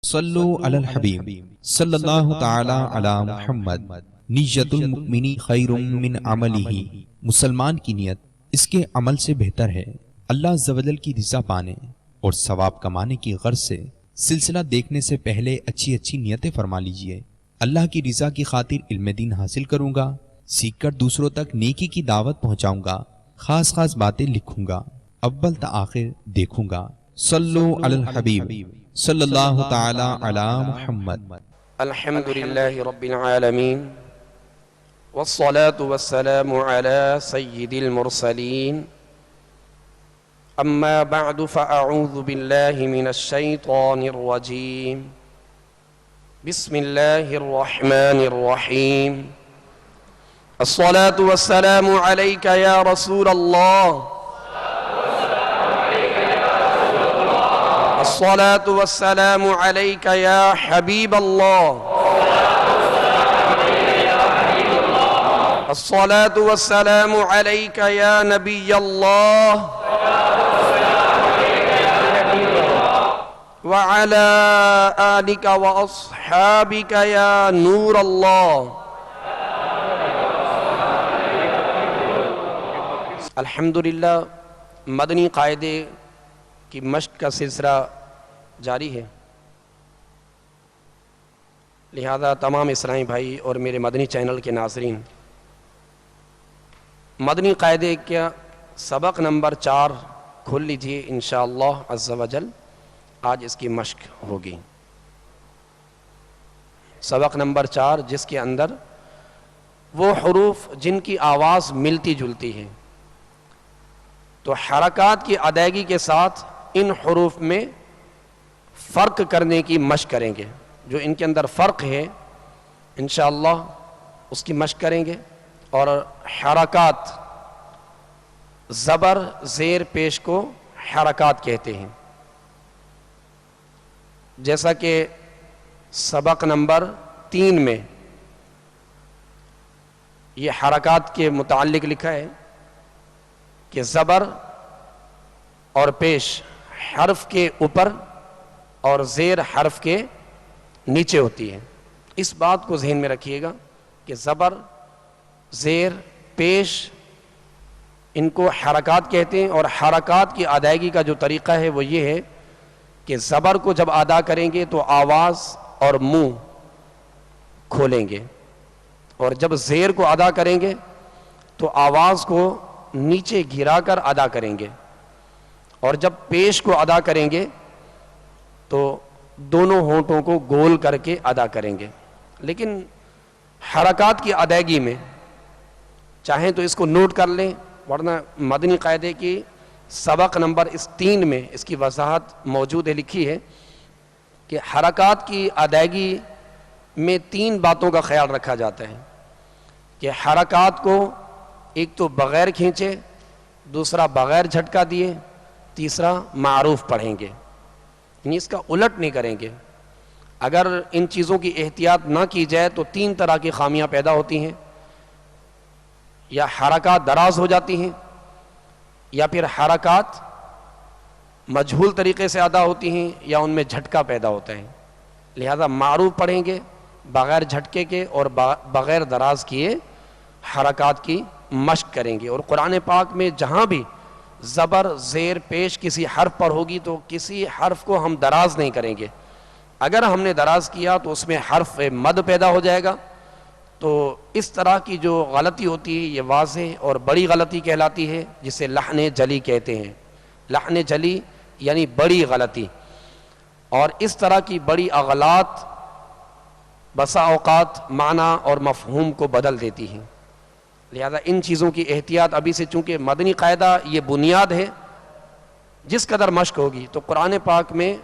صلو علی الحبیب صلی اللہ تعالی علی محمد۔ نیت المؤمن خیر من عملہ، مسلمان کی نیت اس کے عمل سے بہتر ہے۔ اللہ عز و جل کی رضا پانے اور ثواب کمانے کی غرض سے سلسلہ دیکھنے سے پہلے اچھی اچھی نیتیں فرما لیجئے۔ اللہ کی رضا کی خاطر علم دین حاصل کروں گا، سیکھ کر دوسروں تک نیکی کی دعوت پہنچاؤں گا، خاص خاص باتیں لکھوں گا، اول تا آخر دیکھوں گا۔ صلو علی الحبیب صلی اللہ تعالی علی محمد۔ الحمد للہ رب العالمین والصلاة والسلام على سید المرسلین، اما بعد فاعوذ باللہ من الشیطان الرجیم، بسم اللہ الرحمن الرحیم۔ الصلاة والسلام علیک یا رسول اللہ، الصلاة والسلام علیک یا حبیب اللہ، الصلاة والسلام علیک یا نبی اللہ، وعلى آلک واصحابک یا نور اللہ۔ الحمدللہ مدنی قاعدے کی مشق کا سلسلہ جاری ہے، لہذا تمام اسلامی بھائی اور میرے مدنی چینل کے ناظرین، مدنی قاعدے کا سبق نمبر 4 کھول لیجئے، انشاءاللہ عز و جل آج اس کی مشق ہوگی۔ سبق نمبر 4 جس کے اندر وہ حروف جن کی آواز ملتی جلتی ہے، تو حرکات کی ادائیگی کے ساتھ ان حروف میں فرق کرنے کی مشق کریں گے۔ جو ان کے اندر فرق ہے انشاءاللہ اس کی مشق کریں گے، اور حرکات زبر زیر پیش کو حرکات کہتے ہیں، جیسا کہ سبق نمبر 3 میں یہ حرکات کے متعلق لکھا ہے کہ زبر اور پیش حرف کے اوپر اور زیر حرف کے نیچے ہوتی ہے۔ اس بات کو ذہن میں رکھیے گا کہ زبر زیر پیش ان کو حرکات کہتے ہیں، اور حرکات کی ادائیگی کا جو طریقہ ہے وہ یہ ہے کہ زبر کو جب ادا کریں گے تو آواز اور منہ کھولیں گے، اور جب زیر کو ادا کریں گے تو آواز کو نیچے گرا کر ادا کریں گے، اور جب پیش کو ادا کریں گے تو دونوں ہونٹوں کو گول کر کے ادا کریں گے۔ لیکن حرکات کی ادائیگی میں چاہیں تو اس کو نوٹ کر لیں، ورنہ مدنی قاعدے کی سبق نمبر 3 میں اس کی وضاحت موجود ہے، لکھی ہے کہ حرکات کی ادائیگی میں 3 باتوں کا خیال رکھا جاتا ہے کہ حرکات کو ایک تو بغیر کھینچے، دوسرا بغیر جھٹکا دیے، تیسرا معروف پڑھیں گے، یعنی اس کا الٹ نہیں کریں گے۔ اگر ان چیزوں کی احتیاط نہ کی جائے تو 3 طرح کی خامیاں پیدا ہوتی ہیں، یا حرکات دراز ہو جاتی ہیں، یا پھر حرکات مجہول طریقے سے ادا ہوتی ہیں، یا ان میں جھٹکا پیدا ہوتا ہے۔ لہذا معروف پڑھیں گے بغیر جھٹکے کے اور بغیر دراز کیے حرکات کی مشق کریں گے۔ اور قرآن پاک میں جہاں بھی زبر زیر پیش کسی حرف پر ہوگی تو کسی حرف کو ہم دراز نہیں کریں گے۔ اگر ہم نے دراز کیا تو اس میں حرف مد پیدا ہو جائے گا، تو اس طرح کی جو غلطی ہوتی ہے یہ واضح اور بڑی غلطی کہلاتی ہے، جسے لحن جلی کہتے ہیں۔ لحن جلی یعنی بڑی غلطی، اور اس طرح کی بڑی اغلاط بسا اوقات معنی اور مفہوم کو بدل دیتی ہیں۔ لہذا ان چیزوں کی احتیاط ابھی سے، چونکہ مدنی قاعدہ یہ بنیاد ہے، جس قدر مشق ہوگی تو قرآن پاک میں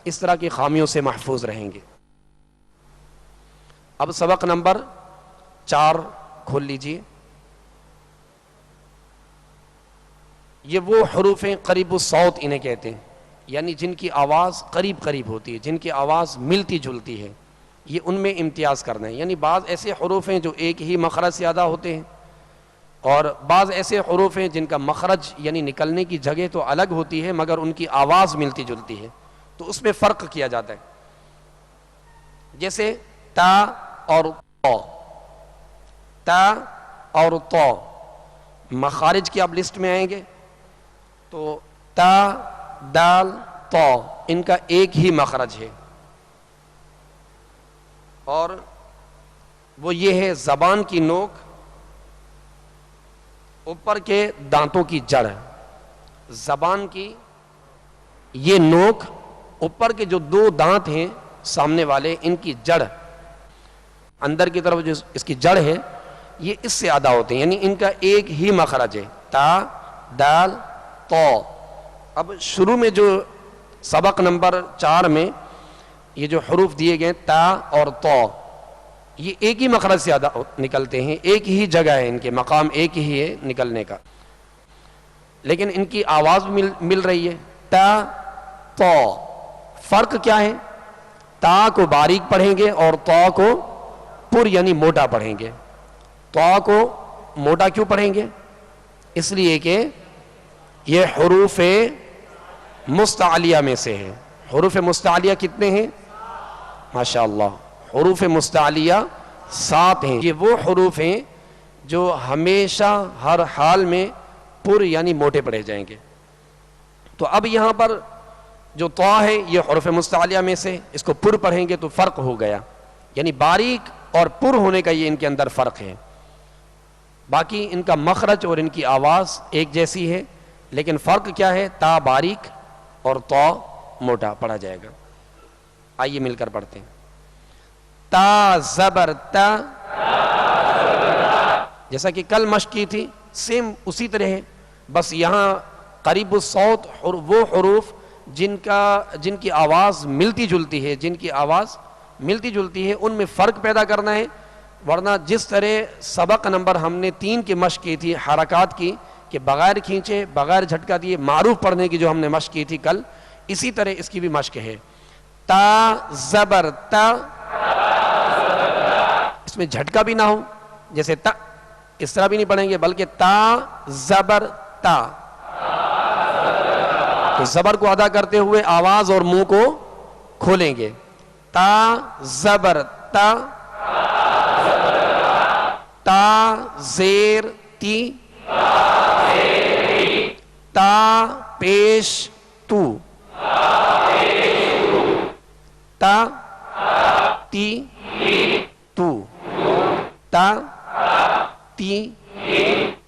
اس طرح کی خامیوں سے محفوظ رہیں گے۔ اب سبق نمبر 4 کھول لیجئے۔ یہ وہ حروف قریب الصوت انہیں کہتے ہیں، یعنی جن کی آواز قریب قریب ہوتی ہے، جن کی آواز ملتی جلتی ہے، یہ ان میں امتیاز کرنا ہے۔ یعنی بعض ایسے حروف ہیں جو ایک ہی مخرج سے ادا ہوتے ہیں، اور بعض ایسے حروف ہیں جن کا مخرج یعنی نکلنے کی جگہ تو الگ ہوتی ہے مگر ان کی آواز ملتی جلتی ہے، تو اس میں فرق کیا جاتا ہے۔ جیسے تا اور تو، تا اور تو مخارج کی اب لسٹ میں آئیں گے تو تا دال تو ان کا ایک ہی مخرج ہے، اور وہ یہ ہے زبان کی نوک اوپر کے دانتوں کی جڑ، زبان کی یہ نوک اوپر کے جو دو دانت ہیں سامنے والے، ان کی جڑ اندر کی طرف جو اس کی جڑ ہے یہ اس سے ادا ہوتے ہیں، یعنی ان کا ایک ہی مخرج ہے، تا دال تو۔ اب شروع میں جو سبق نمبر 4 میں یہ جو حروف دیے گئے تا اور تو، یہ ایک ہی مخرج سے ادا نکلتے ہیں، ایک ہی جگہ ہے، ان کے مقام ایک ہی ہے نکلنے کا، لیکن ان کی آواز مل رہی ہے، تا تو۔ فرق کیا ہے؟ تا کو باریک پڑھیں گے اور تو کو پر یعنی موٹا پڑھیں گے۔ تو کو موٹا کیوں پڑھیں گے؟ اس لیے کہ یہ حروف مستعلیہ میں سے ہے۔ حروف مستعلیہ کتنے ہیں؟ ماشاءاللہ، حروف مستعلیہ 7 ہیں۔ یہ وہ حروف ہیں جو ہمیشہ ہر حال میں پر یعنی موٹے پڑھے جائیں گے۔ تو اب یہاں پر جو تو ہے یہ حروف مستعلیہ میں سے، اس کو پر پڑھیں گے تو فرق ہو گیا، یعنی باریک اور پر ہونے کا یہ ان کے اندر فرق ہے۔ باقی ان کا مخرج اور ان کی آواز ایک جیسی ہے، لیکن فرق کیا ہے؟ تا باریک اور تو موٹا پڑھا جائے گا۔ آئیے مل کر پڑھتے ہیں۔ تا زبر تا، جیسا کہ کل مشق کی تھی سیم اسی طرح ہے، بس یہاں قریب الصوت وہ حروف جن کی آواز ملتی جلتی ہے، جن کی آواز ملتی جلتی ہے ان میں فرق پیدا کرنا ہے، ورنہ جس طرح سبق نمبر ہم نے 3 کی مشق کی تھی حرکات کی، کہ بغیر کھینچے بغیر جھٹکا دیے معروف پڑھنے کی جو ہم نے مشق کی تھی کل، اسی طرح اس کی بھی مشق ہے۔ تا زبر تا، اس میں جھٹکا بھی نہ ہو، جیسے تا اس طرح بھی نہیں پڑھیں گے، بلکہ تا زبر تا، تو زبر کو ادا کرتے ہوئے آواز اور منہ کو کھولیں گے۔ تا زبر تا، تا زیر تی، تا پیش تو، تا تی تو، تا تی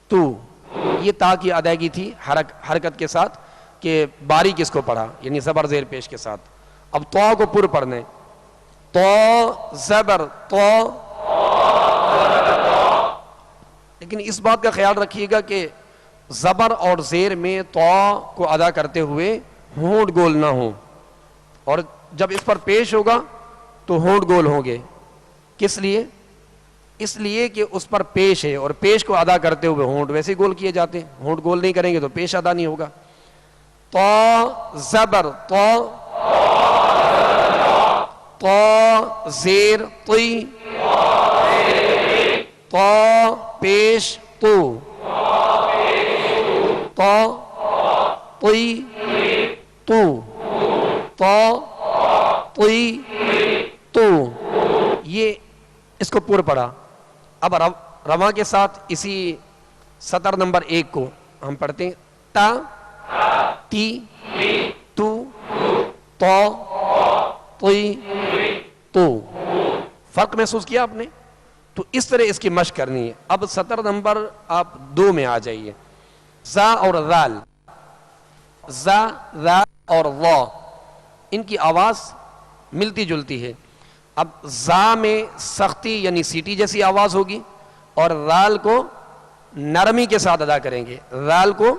تو، یہ تا کی ادائیگی تھی حرکت کے ساتھ کہ باریک اس کو پڑھا، یعنی زبر زیر پیش کے ساتھ۔ اب تو کو پر پڑھنے، تو زبر تو، لیکن اس بات کا خیال رکھیے گا کہ زبر اور زیر میں تو کو ادا کرتے ہوئے ہونٹ گول نہ ہوں، اور جب اس پر پیش ہوگا تو ہونٹ گول ہوں گے۔ کس لیے؟ اس لیے کہ اس پر پیش ہے، اور پیش کو ادا کرتے ہوئے ہونٹ ویسے گول کیے جاتے ہیں، ہونٹ گول نہیں کریں گے تو پیش ادا نہیں ہوگا۔ تو زبر تو، تو زیر توی، تو پیش تو، تو توی تو، تو توی تو، یہ اس کو پر پڑھا۔ اب رواں کے ساتھ اسی سطر نمبر 1 کو ہم پڑھتے ہیں۔ تا تی تو، تو توی تو، فرق محسوس کیا آپ نے؟ تو اس طرح اس کی مشق کرنی ہے۔ اب سطر نمبر آپ 2 میں آ جائیے۔ زا اور ذال، زا ذال اور وا، ان کی آواز ملتی جلتی ہے۔ اب زا میں سختی یعنی سیٹی جیسی آواز ہوگی، اور ذال کو نرمی کے ساتھ ادا کریں گے، ذال کو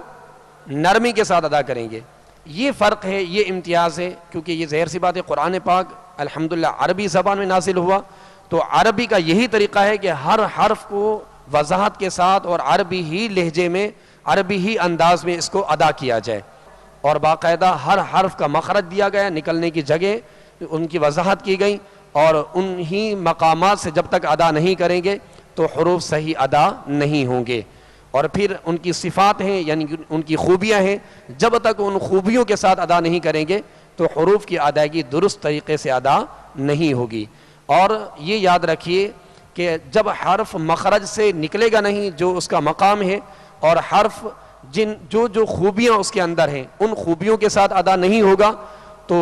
نرمی کے ساتھ ادا کریں گے۔ یہ فرق ہے، یہ امتیاز ہے، کیونکہ یہ ظاہر سی بات ہے قرآن پاک الحمدللہ عربی زبان میں نازل ہوا، تو عربی کا یہی طریقہ ہے کہ ہر حرف کو وضاحت کے ساتھ اور عربی ہی لہجے میں، عربی ہی انداز میں اس کو ادا کیا جائے، اور باقاعدہ ہر حرف کا مخرج دیا گیا، نکلنے کی جگہ ان کی وضاحت کی گئی، اور انہی مقامات سے جب تک ادا نہیں کریں گے تو حروف صحیح ادا نہیں ہوں گے۔ اور پھر ان کی صفات ہیں، یعنی ان کی خوبیاں ہیں، جب تک ان خوبیوں کے ساتھ ادا نہیں کریں گے تو حروف کی ادائیگی درست طریقے سے ادا نہیں ہوگی۔ اور یہ یاد رکھیے کہ جب حرف مخرج سے نکلے گا نہیں جو اس کا مقام ہے، اور حرف جو خوبیاں اس کے اندر ہیں ان خوبیوں کے ساتھ ادا نہیں ہوگا تو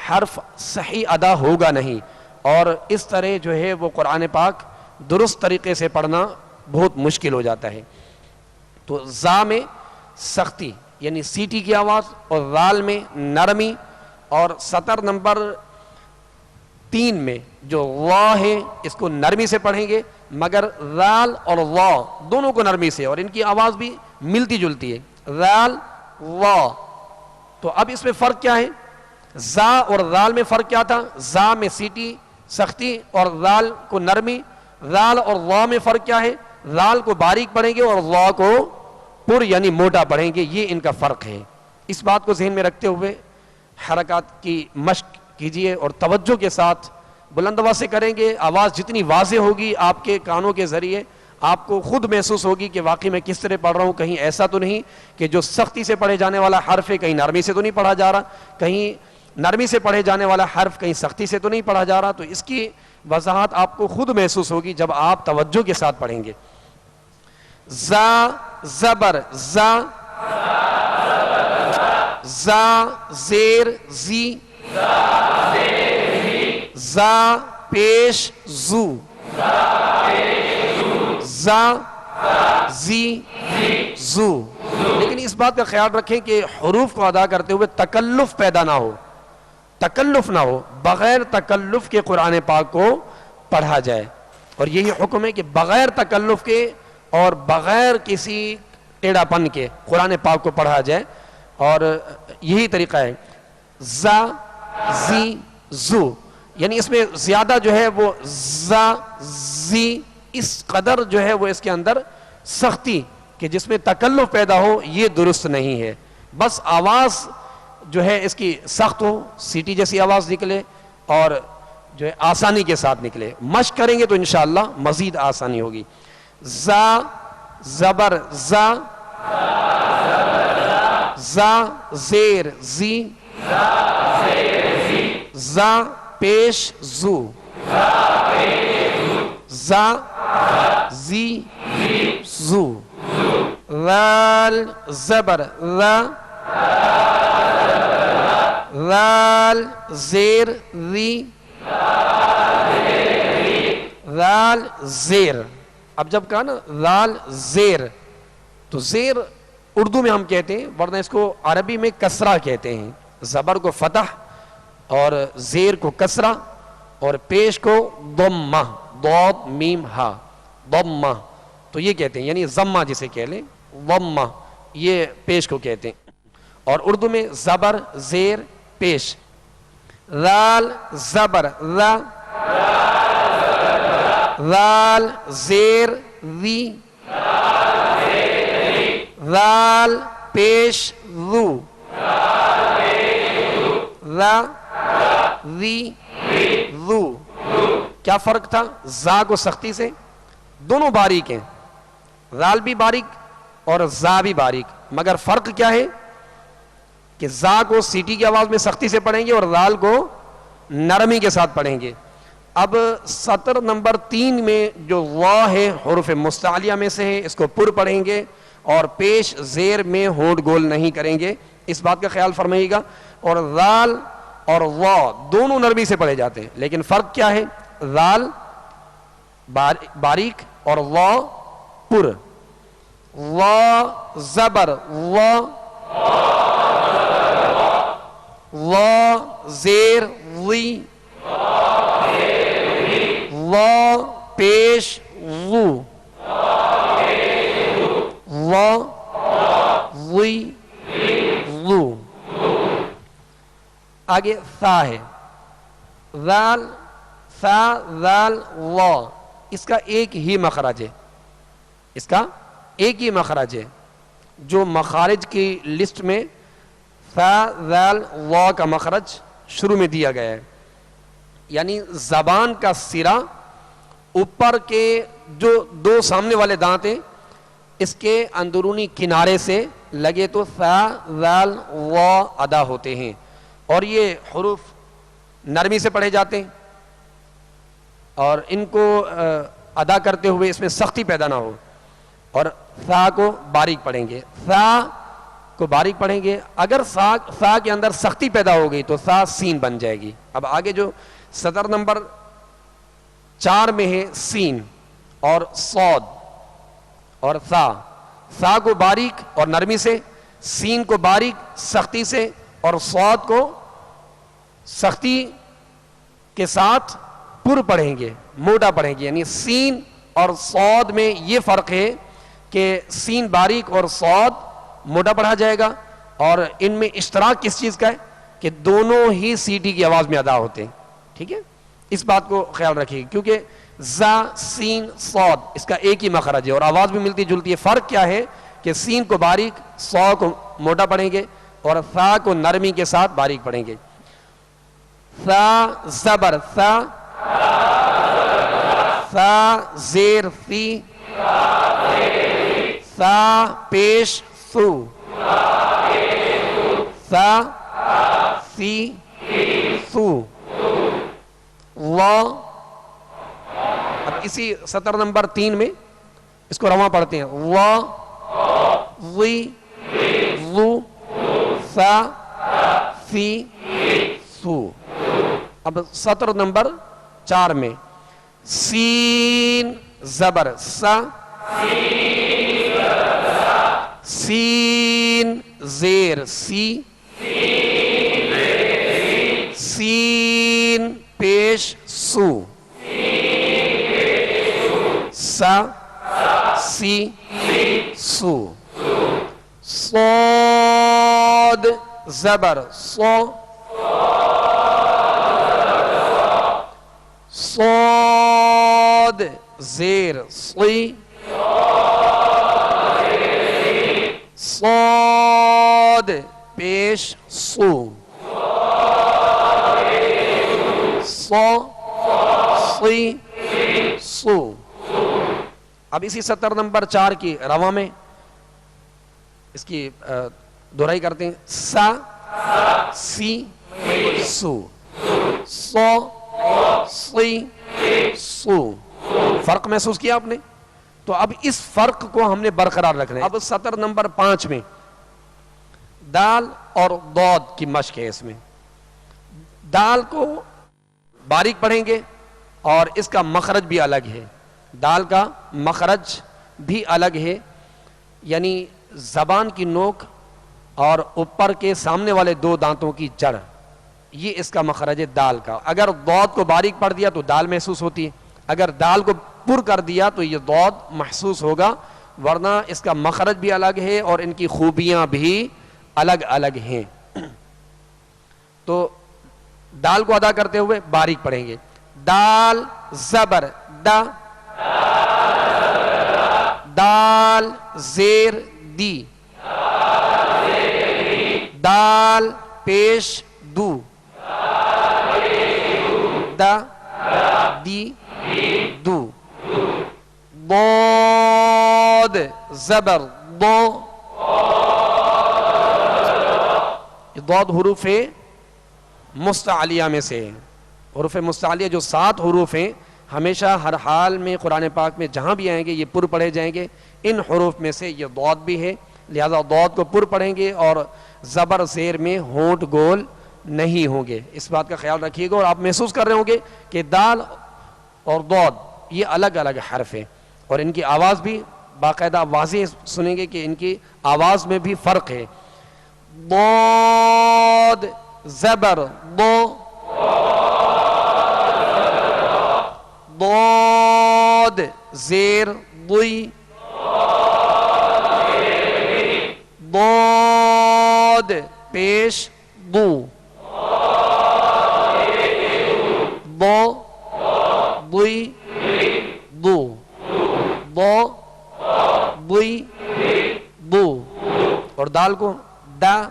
حرف صحیح ادا ہوگا نہیں، اور اس طرح جو ہے وہ قرآن پاک درست طریقے سے پڑھنا بہت مشکل ہو جاتا ہے۔ تو زا میں سختی یعنی سیٹی کی آواز، اور ذال میں نرمی، اور سطر نمبر 3 میں جو وا ہے اس کو نرمی سے پڑھیں گے، مگر ذال اور وا دونوں کو نرمی سے، اور ان کی آواز بھی ملتی جلتی ہے، ذال وا۔ تو اب اس میں فرق کیا ہے؟ زا اور ذال میں فرق کیا تھا؟ زا میں سیٹی سختی اور ذال کو نرمی۔ ذال اور وا میں فرق کیا ہے؟ ذال کو باریک پڑھیں گے اور وا کو پر یعنی موٹا پڑھیں گے، یہ ان کا فرق ہے۔ اس بات کو ذہن میں رکھتے ہوئے حرکات کی مشق کیجئے اور توجہ کے ساتھ بلند آواز سے کریں گے۔ آواز جتنی واضح ہوگی آپ کے کانوں کے ذریعے آپ کو خود محسوس ہوگی کہ واقعی میں کس طرح پڑھ رہا ہوں، کہیں ایسا تو نہیں کہ جو سختی سے پڑھے جانے والا حرف ہے کہیں نرمی سے تو نہیں پڑھا جا رہا، کہیں نرمی سے پڑھے جانے والا حرف کہیں سختی سے تو نہیں پڑھا جا رہا۔ تو اس کی وضاحت آپ کو خود محسوس ہوگی جب آپ توجہ کے ساتھ پڑھیں گے۔ زا زبر زا، زا زیر زی، زا پیش زو، زا زی زو۔ لیکن اس بات کا خیال رکھیں کہ حروف کو ادا کرتے ہوئے تکلف پیدا نہ ہو، تکلف نہ ہو، بغیر تکلف کے قرآن پاک کو پڑھا جائے، اور یہی حکم ہے کہ بغیر تکلف کے اور بغیر کسی ٹیڑھا پن کے قرآن پاک کو پڑھا جائے، اور یہی طریقہ ہے۔ زا زی زو، یعنی اس میں زیادہ جو ہے وہ زا زی اس قدر جو ہے وہ اس کے اندر سختی کہ جس میں تکلف پیدا ہو، یہ درست نہیں ہے۔ بس آواز جو ہے اس کی سخت ہو، سیٹی جیسی آواز نکلے، اور جو ہے آسانی کے ساتھ نکلے۔ مشق کریں گے تو انشاءاللہ مزید آسانی ہوگی۔ زا زبر زا، زا زیر زی، زا پیش زو، زا زی زو، ذال زبر ذا، ذال زیر ذی، ذال زیر۔ اب جب کہا نا ذال زیر، تو زیر اردو میں ہم کہتے ہیں، ورنہ اس کو عربی میں کسرہ کہتے ہیں۔ زبر کو فتح اور زیر کو کسرہ اور پیش کو ضمہ، ضاد میم ہا، ضمہ، تو یہ کہتے ہیں، یعنی ضمہ جسے کہہ لیں، ضمہ یہ پیش کو کہتے ہیں۔ اور اردو میں زبر زیر پیش، ذال زبر ذا، ذال زیر ذی، ذال پیش ذو، ذا ذی ذو۔ کیا فرق تھا؟ زا کو سختی سے، دونوں باریک ہیں، ذال بھی باریک اور زا بھی باریک، مگر فرق کیا ہے کہ زا کو سیٹی کی آواز میں سختی سے پڑھیں گے اور ذال کو نرمی کے ساتھ پڑھیں گے۔ اب سطر نمبر 3 میں جو وا ہے حروف مستعلیہ میں سے ہے، اس کو پر پڑھیں گے اور پیش زیر میں ہونٹ گول نہیں کریں گے، اس بات کا خیال فرمائیے گا۔ اور ذال اور وا دونوں نرمی سے پڑھے جاتے ہیں، لیکن فرق کیا ہے؟ ذال باریک اور وا پر۔ وا زبر وا، وا زیر وی، وا پیش وو، وا وی وو۔ آگے ثا ہے، ذال ثا ذال وا، اس کا ایک ہی مخرج ہے، اس کا ایک ہی مخرج ہے۔ جو مخارج کی لسٹ میں ثا ذال وا کا مخرج شروع میں دیا گیا ہے، یعنی زبان کا سرا اوپر کے جو 2 سامنے والے دانت ہیں اس کے اندرونی کنارے سے لگے تو ثا ذال وا ادا ہوتے ہیں، اور یہ حروف نرمی سے پڑھے جاتے ہیں۔ اور ان کو ادا کرتے ہوئے اس میں سختی پیدا نہ ہو، اور ثا کو باریک پڑھیں گے، ثا کو باریک پڑھیں گے. اگر ثا کے اندر سختی پیدا ہو گئی تو ثا سین بن جائے گی. اب آگے جو سطر نمبر 4 میں ہے سین اور صاد اور ثا کو باریک اور نرمی سے، سین کو باریک سختی سے، اور صاد کو سختی کے ساتھ پر پڑھیں گے، موٹا پڑھیں گے. یعنی سین اور صاد میں یہ فرق ہے کہ سین باریک اور صاد موٹا پڑھا جائے گا، اور ان میں اشتراک کس چیز کا ہے کہ دونوں ہی سیٹی کی آواز میں ادا ہوتے ہیں. ٹھیک ہے، اس بات کو خیال رکھیے، کیونکہ زا سین صاد اس کا ایک ہی مخرج ہے اور آواز بھی ملتی جلتی ہے. فرق کیا ہے کہ سین کو باریک، صا کو موٹا پڑھیں گے، اور ثا کو نرمی کے ساتھ باریک پڑھیں گے. ثا زبر ثا، ثا زیر ثی، ثا پیش ثو، ثا ثی ثو، وا. اب اسی سطر نمبر 3 میں اس کو رواں پڑھتے ہیں. وا وی وو ثا ثی ثو. اب سطر نمبر 4 میں سین زبر سا، سین زیر سی، سین پیش سو، سا سی سو. صاد زبر صو، صاد زیر صی، صاد پیش سو، صا صی سو. اب اسی سطر نمبر 4 کی رواں میں اس کی دہرائی کرتے ہیں. سا سی سو، صا صی سو. فرق محسوس کیا آپ نے؟ تو اب اس فرق کو ہم نے برقرار رکھنا ہے. اب سطر نمبر 5 میں دال اور ضاد کی مشق ہے. اس میں دال کو باریک پڑھیں گے اور اس کا مخرج بھی الگ ہے. دال کا مخرج بھی الگ ہے، یعنی زبان کی نوک اور اوپر کے سامنے والے 2 دانتوں کی جڑ، یہ اس کا مخرج ہے دال کا. اگر ضاد کو باریک پڑھ دیا تو دال محسوس ہوتی ہے، اگر دال کو پر کر دیا تو یہ ضاد محسوس ہوگا، ورنہ اس کا مخرج بھی الگ ہے اور ان کی خوبیاں بھی الگ الگ ہیں. تو دال کو ادا کرتے ہوئے باریک پڑھیں گے. دال زبر دا، دال زیر دی، دال پیش دو، دا دی دو. ضاد زبر ضو، ضاد حروف مستعلیہ میں سے ہے. حروف مستعلیہ جو 7 حروف ہیں، ہمیشہ ہر حال میں قرآن پاک میں جہاں بھی آئیں گے یہ پر پڑھے جائیں گے. ان حروف میں سے یہ ضاد بھی ہے، لہذا ضاد کو پر پڑھیں گے اور زبر زیر میں ہونٹ گول نہیں ہوں گے. اس بات کا خیال رکھیے گا. اور آپ محسوس کر رہے ہوں گے کہ دال اور ضاد یہ الگ الگ حرف ہیں اور ان کی آواز بھی باقاعدہ واضح سنیں گے کہ ان کی آواز میں بھی فرق ہے. ضاد زبر ضو، ضاد زیر ضی، ضاد پیش ضو، ضو ضی ضو، ضو ضی ضو. اور دال کو دا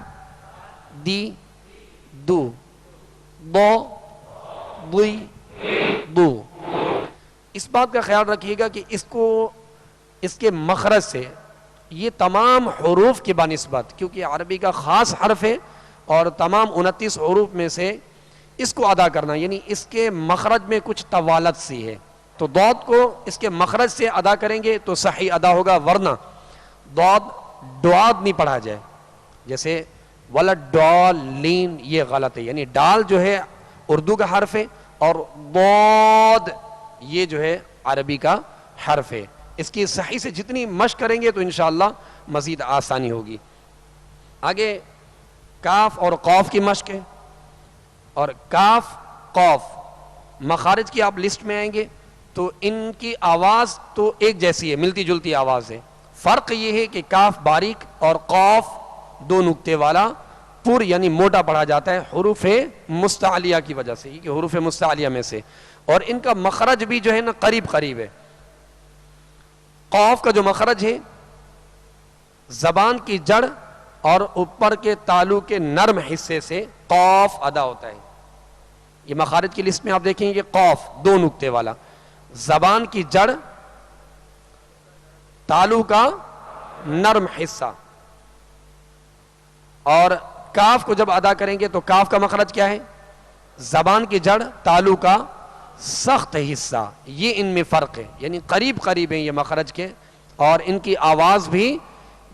دی دو، ضو ضی ضو. اس بات کا خیال رکھیے گا کہ اس کے مخرج سے یہ تمام حروف کی بنسبت، کیونکہ عربی کا خاص حرف ہے اور تمام 29 حروف میں سے اس کو ادا کرنا، یعنی اس کے مخرج میں کچھ طوالت سی ہے، تو ضاد کو اس کے مخرج سے ادا کریں گے تو صحیح ادا ہوگا، ورنہ ضاد ڈعاد نہیں پڑھا جائے، جیسے ولدالین یہ غلط ہے، یعنی ڈال جو ہے اردو کا حرف ہے اور ضاد یہ جو ہے عربی کا حرف ہے. اس کی صحیح سے جتنی مشق کریں گے تو انشاءاللہ مزید آسانی ہوگی. آگے کاف اور قاف کی مشق ہے، اور کاف قاف مخارج کی آپ لسٹ میں آئیں گے تو ان کی آواز تو ایک جیسی ہے، ملتی جلتی آواز ہے. فرق یہ ہے کہ کاف باریک اور قاف دو نقطے والا پر یعنی موٹا پڑھا جاتا ہے حروف مستعلیہ کی وجہ سے، کہ حروف مستعلیہ میں سے، اور ان کا مخرج بھی جو ہے نا قریب قریب ہے. قاف کا جو مخرج ہے زبان کی جڑ اور اوپر کے تالو کے نرم حصے سے قاف ادا ہوتا ہے. یہ مخارج کی لسٹ میں آپ دیکھیں گے قاف دو نقطے والا، زبان کی جڑ، تالو کا نرم حصہ. اور کاف کو جب ادا کریں گے تو کاف کا مخرج کیا ہے؟ زبان کی جڑ، تالو کا سخت حصہ. یہ ان میں فرق ہے، یعنی قریب قریب ہیں یہ مخرج کے، اور ان کی آواز بھی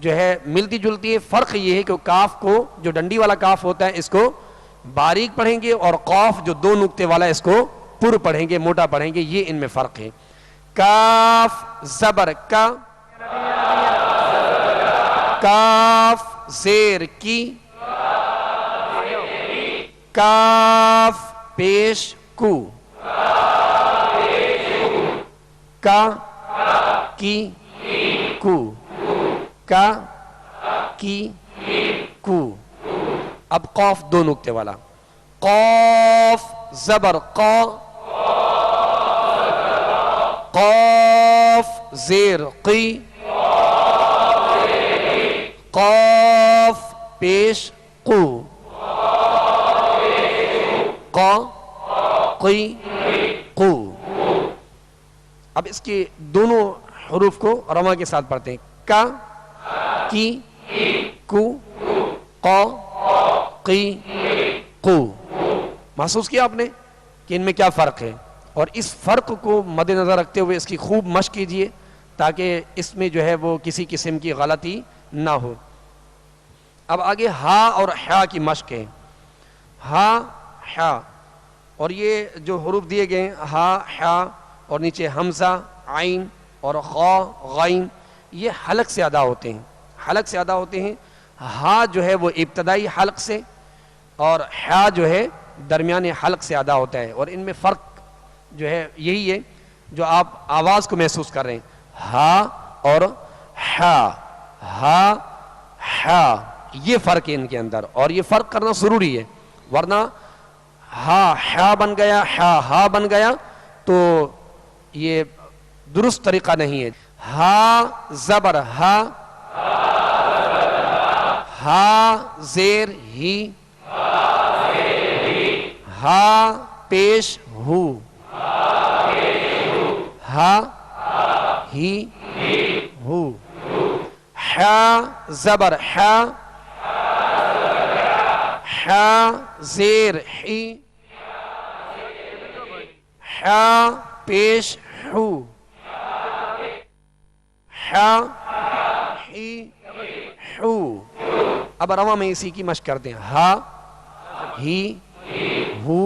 جو ہے ملتی جلتی ہے. فرق یہ ہے کہ کاف کو جو ڈنڈی والا کاف ہوتا ہے اس کو باریک پڑھیں گے، اور قاف جو دو نقطے والا ہے اس کو پر پڑھیں گے، موٹا پڑھیں گے. یہ ان میں فرق ہے. کاف زبر کا، کاف زیر کی، کاف پیش کو، کا کی کو، کا کی کو. اب قاف دو نقطے والا، قاف زبر قا، قاف زیر قی، قاف پیش قو، قا قی قو. اب اس کے دونوں حروف کو رما کے ساتھ پڑھتے ہیں. کا کی کو، قا قی قو. محسوس کیا آپ نے کہ ان میں کیا فرق ہے؟ اور اس فرق کو مد نظر رکھتے ہوئے اس کی خوب مشق کیجئے تاکہ اس میں جو ہے وہ کسی قسم کی غلطی نہ ہو. اب آگے ہا اور حا کی مشق ہے. ہا حا، اور یہ جو حروف دیے گئے ہیں ہا حا اور نیچے حمزہ عین اور خا غین، یہ حلق سے ادا ہوتے ہیں، حلق سے ادا ہوتے ہیں. ہا جو ہے وہ ابتدائی حلق سے اور حا جو ہے درمیان حلق سے ادا ہوتا ہے. اور ان میں فرق جو ہے یہی ہے جو آپ آواز کو محسوس کر رہے ہیں، ہا اور حا، ہا حا، یہ فرق ہے ان کے اندر، اور یہ فرق کرنا ضروری ہے، ورنہ ہا حا بن گیا، حا ہا بن گیا تو یہ درست طریقہ نہیں ہے. ہا زبر ہا، ہا زیر ہی، ہا پیش ہو، ہا ہی ہو. حا زبر حا، حا زیر ہی، حا پیش ہو، حا ہی ہو. اب رواں میں اسی کی مشق کرتے ہیں. ہا ہی ہو،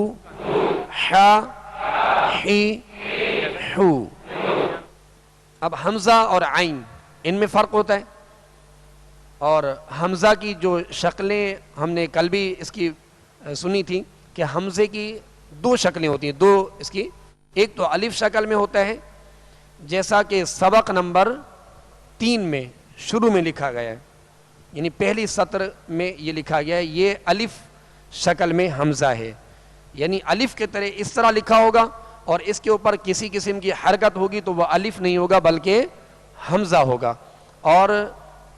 حا ہی ہو. اب حمزہ اور عین ان میں فرق ہوتا ہے، اور حمزہ کی جو شکلیں ہم نے کل بھی اس کی سنی تھی کہ حمزے کی دو شکلیں ہوتی ہیں، دو اس کی، ایک تو الف شکل میں ہوتا ہے جیسا کہ سبق نمبر 3 میں شروع میں لکھا گیا ہے، یعنی پہلی سطر میں یہ لکھا گیا ہے یہ الف شکل میں حمزہ ہے، یعنی الف کے طرح اس طرح لکھا ہوگا اور اس کے اوپر کسی قسم کی حرکت ہوگی تو وہ الف نہیں ہوگا بلکہ حمزہ ہوگا. اور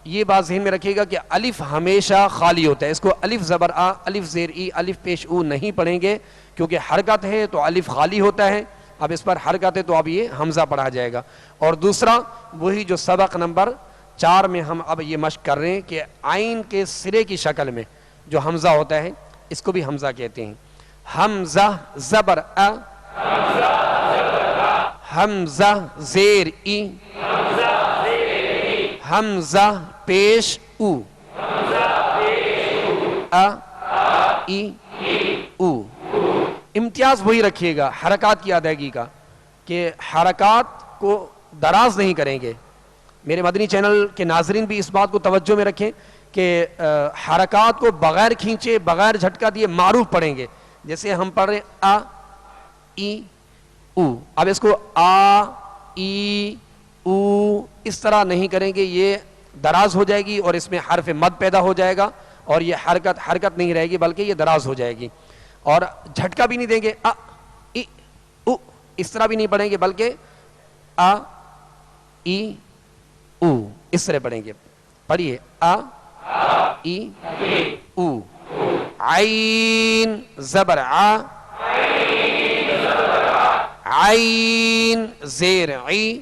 یہ بات ذہن میں رکھیے گا کہ الف ہمیشہ خالی ہوتا ہے، اس کو الف زبر آ، الف زیر ای، الف پیش او نہیں پڑھیں گے کیونکہ حرکت ہے تو الف خالی ہوتا ہے. اب اس پر حرکت ہے تو اب یہ حمزہ پڑھا جائے گا. اور دوسرا وہی جو سبق نمبر 4 میں ہم اب یہ مشق کر رہے ہیں کہ عین کے سرے کی شکل میں جو حمزہ ہوتا ہے اس کو بھی حمزہ کہتے ہیں. حمزہ زبر ا، حمزہ زیر ای، حمزہ پیش او، ا ای او۔ امتیاز وہی رکھیے گا حرکات کی ادائیگی کا کہ حرکات کو دراز نہیں کریں گے۔ میرے مدنی چینل کے ناظرین بھی اس بات کو توجہ میں رکھیں کہ حرکات کو بغیر کھینچے بغیر جھٹکا دیے معروف پڑھیں گے۔ جیسے ہم پڑھ رہے ا ای او، اب اس کو آ ای او اس طرح نہیں کریں گے، یہ دراز ہو جائے گی اور اس میں حرف مد پیدا ہو جائے گا اور یہ حرکت نہیں رہے گی بلکہ یہ دراز ہو جائے گی۔ اور جھٹکا بھی نہیں دیں گے، ا ای او اس طرح بھی نہیں پڑھیں گے بلکہ ا ای او اس طرح پڑھیں گے۔ پڑھیے ا ای او، عین زبر ع، عین زیر عی،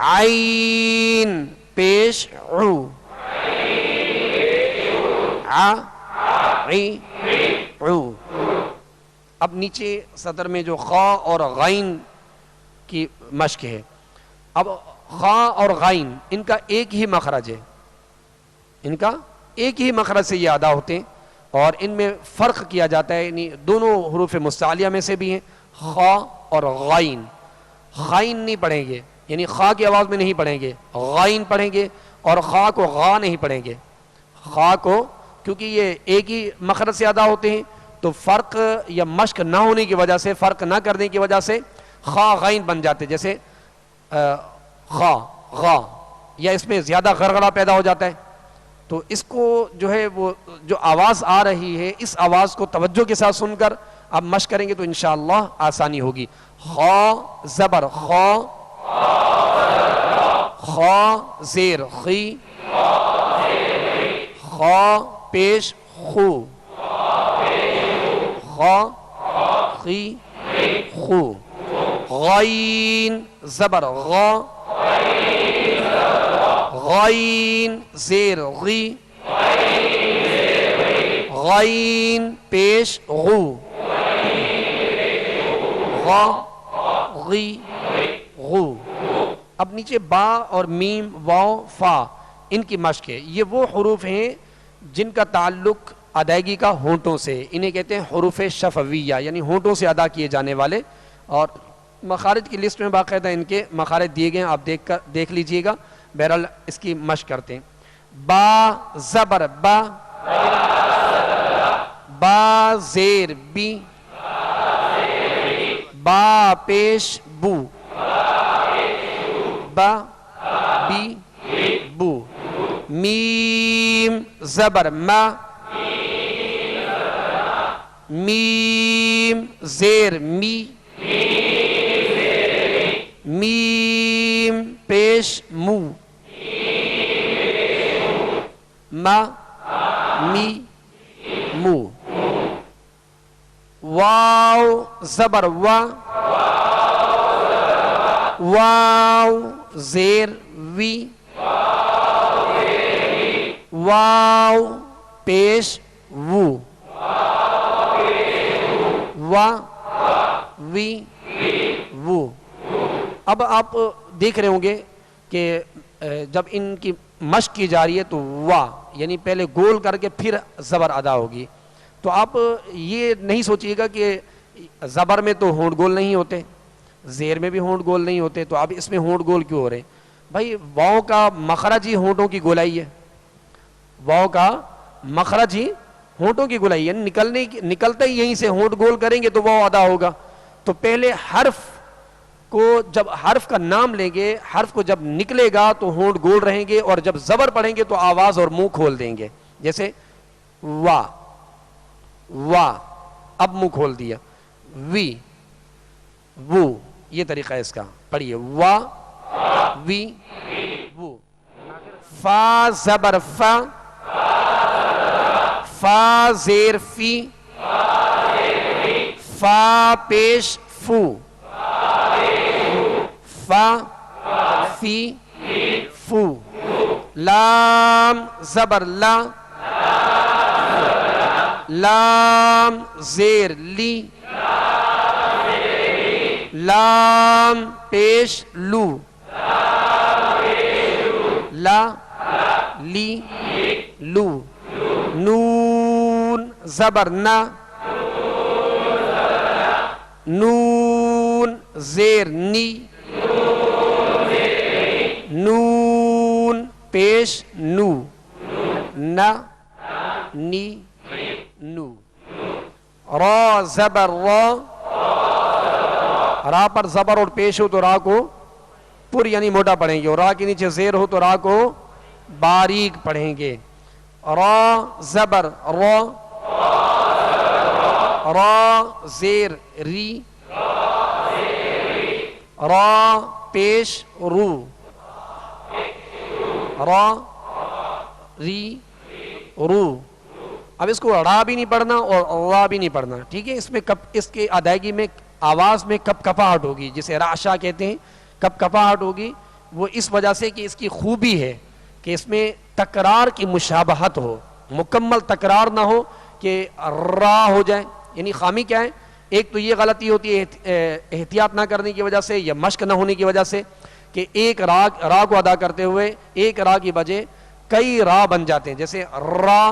عین پیش عو، ع عی عو۔ اب نیچے صدر میں جو خا اور غین کی مشق ہے، اب خا اور غین ان کا ایک ہی مخرج ہے، ان کا ایک ہی مخرج سے یہ ادا ہوتے ہیں اور ان میں فرق کیا جاتا ہے، یعنی دونوں حروف مستعلیہ میں سے بھی ہیں، خا اور غین۔ غین نہیں پڑھیں گے، یعنی خا کی آواز میں نہیں پڑھیں گے، غین پڑھیں گے، اور خا کو غا نہیں پڑھیں گے۔ خا کو کیونکہ یہ ایک ہی مخرج سے ادا ہوتے ہیں تو فرق یا مشق نہ ہونے کی وجہ سے، فرق نہ کرنے کی وجہ سے خا غین بن جاتے، جیسے خا غا، یا اس میں زیادہ غرغرہ پیدا ہو جاتا ہے۔ تو اس کو جو ہے وہ جو آواز آ رہی ہے اس آواز کو توجہ کے ساتھ سن کر اب مشق کریں گے تو انشاءاللہ آسانی ہوگی۔ خا زبر خا، خا زیر خی، خا پیش خو، خا خی خو، غین زبر غا، غین زیر غی، غین پیش غو، غا غی غو۔ اب نیچے با اور میم واو فا ان کی مشق ہے۔ یہ وہ حروف ہیں جن کا تعلق ادائیگی کا ہونٹوں سے، انہیں کہتے ہیں حروف شفویہ، یعنی ہونٹوں سے ادا کیے جانے والے، اور مخارج کی لسٹ میں باقاعدہ ان کے مخارج دیے گئے ہیں، آپ دیکھ لیجئے گا۔ بہرحال اس کی مشق کرتے ہیں۔ با زبر با، با زیر بی، با پیش بو، با بی بو، میم زبر ما، میم زیر می، میم پیش مو، ما می مو، واو زبر وا، واو زیر وی، واو پیش وو، وا وی وو۔ اب آپ دیکھ رہے ہوں گے کہ جب ان کی مشق کی جا رہی ہے تو وا یعنی پہلے گول کر کے پھر زبر ادا ہوگی، تو آپ یہ نہیں سوچئے گا کہ زبر میں تو ہونٹ گول نہیں ہوتے، زیر میں بھی ہونٹ گول نہیں ہوتے، تو اب اس میں ہونٹ گول کیوں ہو رہے ہیں؟ بھائی واؤ کا مخرج ہی ہونٹوں کی گولائی ہے، واؤ کا مخرج ہی ہونٹوں کی گولائی ہے، نکلتے ہی یہیں سے ہونٹ گول کریں گے تو واؤ ادا ہوگا۔ تو پہلے حرف کو جب حرف کا نام لیں گے، حرف کو جب نکلے گا تو ہونٹ گول رہیں گے، اور جب زبر پڑھیں گے تو آواز اور منہ کھول دیں گے، جیسے وا وا، اب منہ کھول دیا، وی وو، یہ طریقہ ہے اس کا۔ پڑھیے وا وی وو۔ فا زبر فا، فا زیر فی، فا پیش فو، فا فی فو۔ لام زبر لا، لام زیر لی، لام پیش لو، لا لی لو، نون زبر نا، نون زیر نی، نون پیش نو، نا نی نو، را زبر را، را پر زبر اور پیش ہو تو را کو پر یعنی موٹا پڑھیں گے، اور را کے نیچے زیر ہو تو را کو باریک پڑھیں گے. را زبر را، را زیر ری، را پیش رو، را ری رو. اب اس کو را بھی نہیں پڑھنا اور را بھی نہیں پڑھنا، ٹھیک ہے. اس میں اس کے ادائیگی میں آواز میں کپ کپاہٹ ہوگی، جسے راشا کہتے ہیں، کپ کپاہٹ ہوگی. وہ اس وجہ سے کہ اس کی خوبی ہے کہ اس میں تکرار کی مشابہت ہو، مکمل تکرار نہ ہو کہ را ہو جائے. یعنی خامی کیا ہے؟ ایک تو یہ غلطی ہوتی ہے احتیاط نہ کرنے کی وجہ سے یا مشق نہ ہونے کی وجہ سے کہ ایک را کو ادا کرتے ہوئے ایک را کی بجائے کئی را بن جاتے ہیں، جیسے را،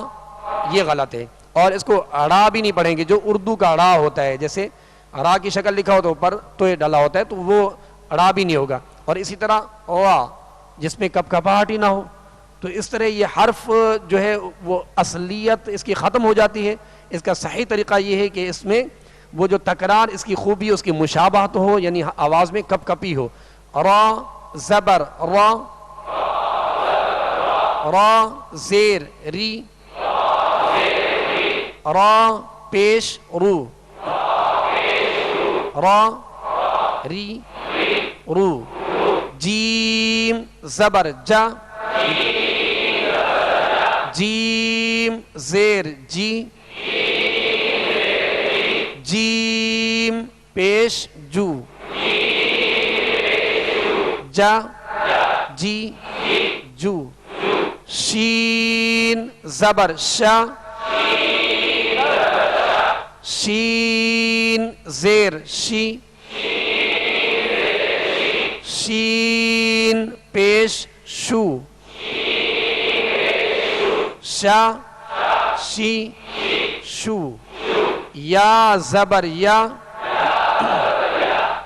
یہ غلط ہے. اور اس کو را بھی نہیں پڑھیں گے جو اردو کا را ہوتا ہے، جیسے را کی شکل لکھا ہو تو اوپر تو یہ ڈلا ہوتا ہے تو وہ را بھی نہیں ہوگا. اور اسی طرح وا جس میں کپ کپاہٹ ہی نہ ہو، تو اس طرح یہ حرف جو ہے وہ اصلیت اس کی ختم ہو جاتی ہے. اس کا صحیح طریقہ یہ ہے کہ اس میں وہ جو تکرار اس کی خوبی اس کی مشابہت ہو، یعنی آواز میں کپ کپی ہو. را زبر را، را زیر ری، را پیش رو، را ری رو. جیم زبر جا، جیم زیر جی، جیم پیش جو، جا جی جو. شین زبر شا، شین زیر شی، شین پیش شو، شا شی شو. یا زبر یا،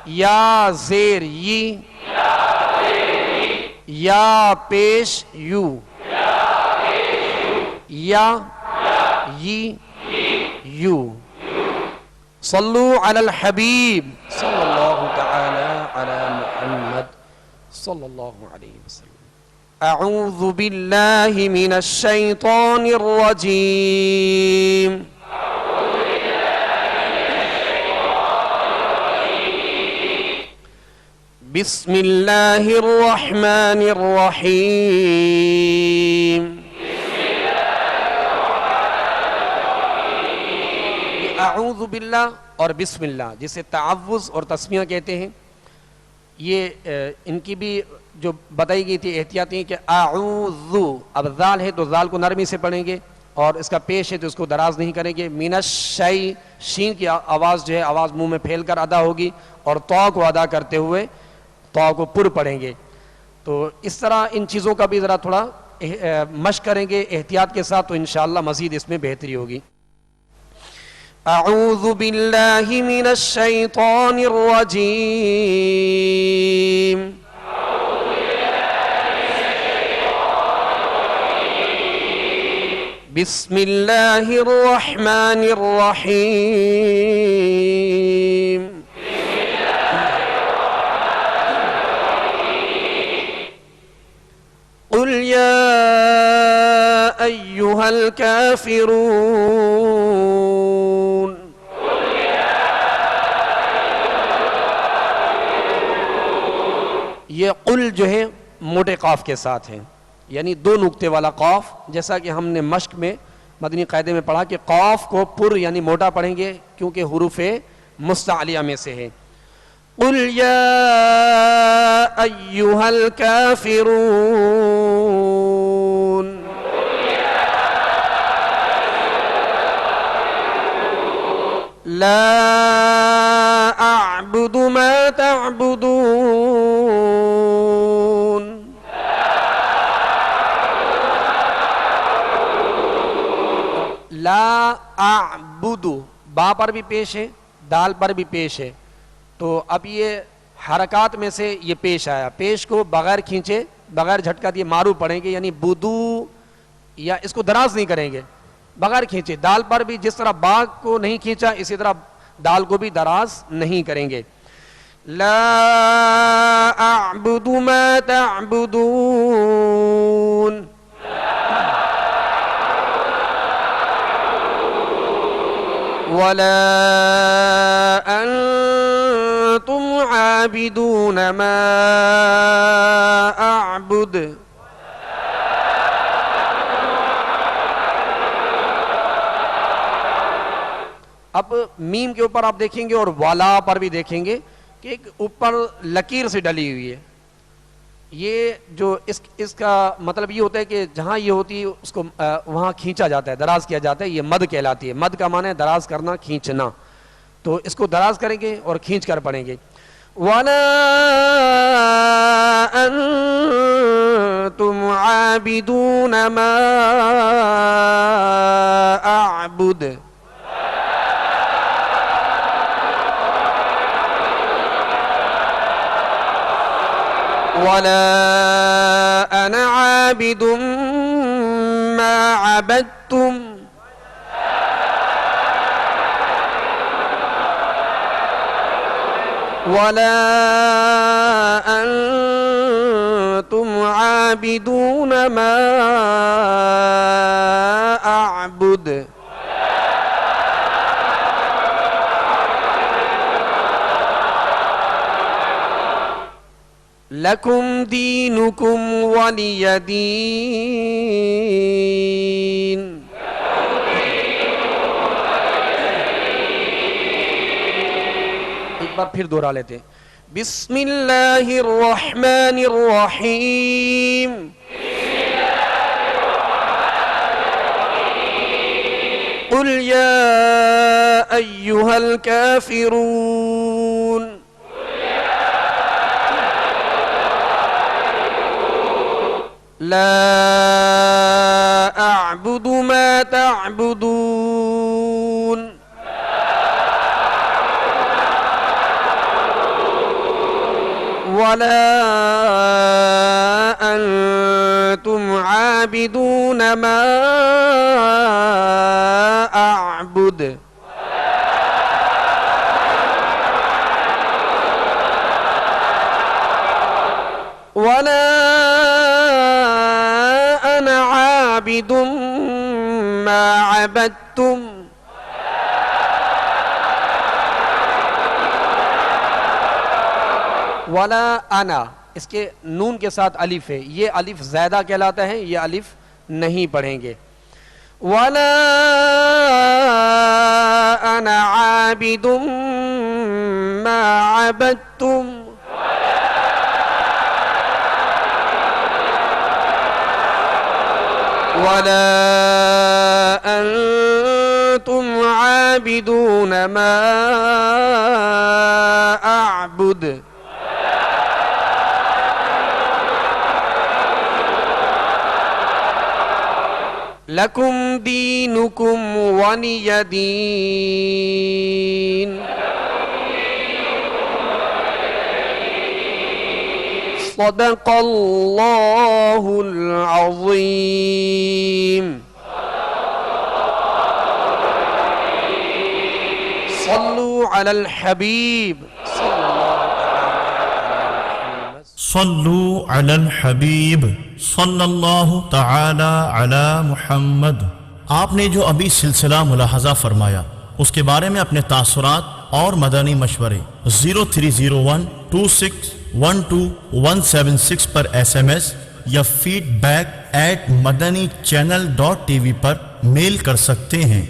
یا زیر یی، یا پیش یو، یا یی یو. صلو علی الحبیب صلی اللہ تعالی علی محمد صلی اللہ علیہ وسلم. اعوذ باللہ من الشیطان الرجیم. بسم اللہ الرحمن الرحیم. اعوذ باللہ اور بسم اللہ جسے تعوذ اور تسمیہ کہتے ہیں، یہ ان کی بھی جو بتائی گئی تھی احتیاطی کہ اعوذ، اب ذال ہے تو ذال کو نرمی سے پڑھیں گے اور اس کا پیش ہے تو اس کو دراز نہیں کریں گے. من الشی، شین کی آواز جو ہے آواز منہ میں پھیل کر ادا ہوگی اور تو کو ادا کرتے ہوئے تو کو پر پڑھیں گے. تو اس طرح ان چیزوں کا بھی ذرا تھوڑا مشق کریں گے احتیاط کے ساتھ تو انشاءاللہ مزید اس میں بہتری ہوگی. اعوذ باللہ من الشیطان الرجیم. بسم اللہ الرحمن الرحیم. قل یا ایہا الکافرون. یہ قل جو ہے موٹے قاف کے ساتھ ہیں، یعنی دو نقطے والا قاف، جیسا کہ ہم نے مشق میں مدنی قاعدے میں پڑھا کہ قاف کو پر یعنی موٹا پڑھیں گے کیونکہ حروف مستعلیہ میں سے ہے. قل یا ایہا الکافرون. لا أعبد ما تعبدون. لا اعبد با پر بھی پیش ہے، دال پر بھی پیش ہے، تو اب یہ حرکات میں سے یہ پیش آیا. پیش کو بغیر کھینچے، بغیر جھٹکا دیے مارو پڑھیں گے، یعنی بدو، یا اس کو دراز نہیں کریں گے بغیر کھینچے. دال پر بھی جس طرح با کو نہیں کھینچا اسی طرح دال کو بھی دراز نہیں کریں گے. لا اعبد ما تعبدون. ولا انتم عابدون ما اعبد. اب میم کے اوپر آپ دیکھیں گے اور والا پر بھی دیکھیں گے کہ ایک اوپر لکیر سے ڈلی ہوئی ہے. یہ جو اس کا مطلب یہ ہوتا ہے کہ جہاں یہ ہوتی ہے اس کو وہاں کھینچا جاتا ہے، دراز کیا جاتا ہے. یہ مد کہلاتی ہے. مد کا معنی ہے دراز کرنا، کھینچنا. تو اس کو دراز کریں گے اور کھینچ کر پڑھیں گے. وَلَا أَنْتُمْ عَابِدُونَ مَا أَعْبُدُ. وَلَا أَنَا عَابِدٌ مَا عَبَدتُّمْ. وَلَا أَنْتُمْ عَابِدُونَ مَا أَعْبُدُ. لَكُمْ دِينُكُمْ وَلِيَ دِينِ. ایک بار پھر دوہرا لیتے ہیں. بسم اللہ الرحمن الرحیم. قل یا ایہا الکافرون. لا اعبد ما تعبدون. ولا انتم عابدون ما اعبد. ولا انا عابد ما عبدتم. ولا انا، اس کے نون کے ساتھ الف ہے، یہ الف زائدہ کہلاتا ہے، یہ الف نہیں پڑھیں گے. ولا انا عابد ما عبدتم. ولا انتم عابدون ما اعبد. لَكُمْ دِينُكُمْ وَلِيَ دِينِ. صدق اللہ العظیم. صلوا علی الحبیب. صلوا علی الحبیب صلی اللہ تعالی علی محمد. آپ نے جو ابھی سلسلہ ملاحظہ فرمایا اس کے بارے میں اپنے تاثرات اور مدنی مشورے 0301261276 پر SMS یا feedback@madanichannel.tv پر میل کر سکتے ہیں.